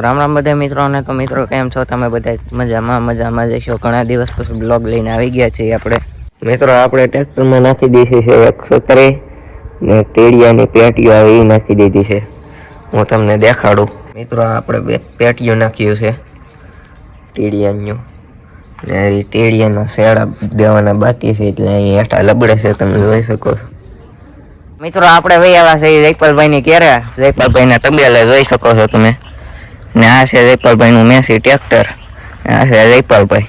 રામ રામ બધા મિત્રોને તો મિત્રો કેમ છો તમે બધા મજામાં જશો ઘણા દિવસ પછી બ્લોગ લઈને આવી ગયા છીએ આપણે મિત્રો આપણે ટ્રેક્ટરમાં નાખી દીધી છે 130 ને ટેડિયાની પેટીઓ આવી નાખી દીધી છે હું તમને દેખાડું મિત્રો આપણે બે પેટીઓ નાખ્યું છે ટેડિયાનું ને ટેડિયાના શેડા દેવાના બાકી છે એટલે અહીં હેઠા લબડે છે તમે જોઈ શકો છો મિત્રો આપણે વહી આવ્યા છે જયપાલભાઈની ઘેરે જયપાલભાઈના તબેલે જોઈ શકો છો તમે ને આ છે જયપાલભાઈનું મેસી ટ્રેક્ટર આ છે જયપાલભાઈ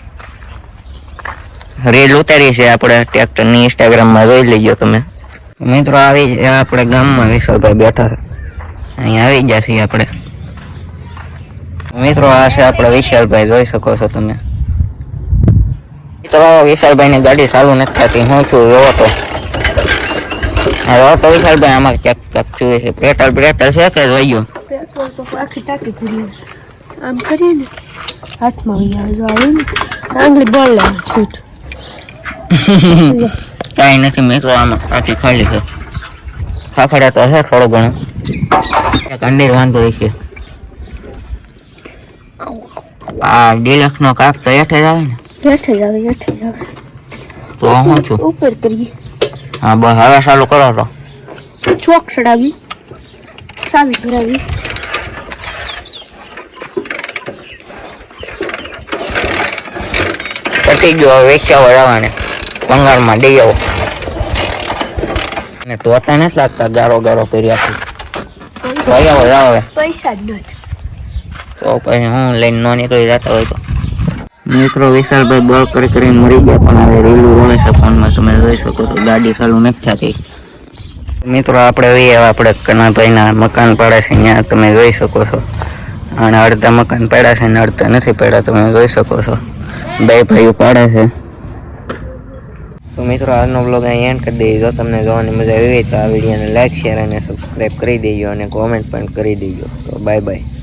રીલ ઉતારી છે આપણે ટ્રેક્ટરની ઇન્સ્ટાગ્રામમાં જોઈ લેજો તમે મિત્રો આવી આપણે ગામમાં વિશાલભાઈ બેઠા અહીંયા આવી ગયા છીએ આપણે મિત્રો આ છે આપણે વિશાલભાઈ જોઈ શકો છો તમે મિત્રો વિશાલભાઈની ગાડી ચાલુ નથી થતી હું છું જોવો તો તો વિશાલભાઈ આમાં ક્યાંક જોઈએ છે પેટ્રોલ છે કે જોઈ ગયો પેટ્રોલ તો આખી ટાંકી પૂરી આમ કરીને હાથમાં આવે જો આવે ને આંગળી બોલ લે શૂટ કાંઈ નથી મિત્રો આમાં ટાંકી ખાલી છે ખાખડા તો છે થોડો ઘણો એક અંડીર વાંધો છે આ ડિલક્સનો કાક તો હેઠે જ આવે ને હેઠે જ આવે તો હું છું ઉપર કરીએ હા બસ હવે ચાલુ કરો તો ચોક ચડાવી ચાવી ભરાવી પતી ગયો વેચાવા જવાને બંગાળમાં દઈ આવો ને તોતા નથી લાગતા ગારો કરી આપી આવે પૈસા જ નથી તો પછી હું લઈને ન નીકળી જતા હોય તો મિત્રો વિશાલભાઈ બોલ કરીને મરી ગયા પણ હવે રીલું રોવે છે ફોનમાં તમે જોઈ શકો છો ગાડી ચાલુ નથી થતી મિત્રો આપણે કનાભાઈના મકાન પડ્યા છે ત્યાં તમે જોઈ શકો છો અને અડધા મકાન પડ્યા છે ને અડધા નથી પડ્યા તમે જોઈ શકો છો બે ભાઈઓ પાડે છે તો મિત્રો આજનો બ્લોગ અહીં એન્ડ કરી દેજો તમને જોવાની મજા આવી તો આ વિડીયોને લાઈક શેર અને સબસ્ક્રાઈબ કરી દેજો અને કોમેન્ટ પણ કરી દેજો તો બાય બાય.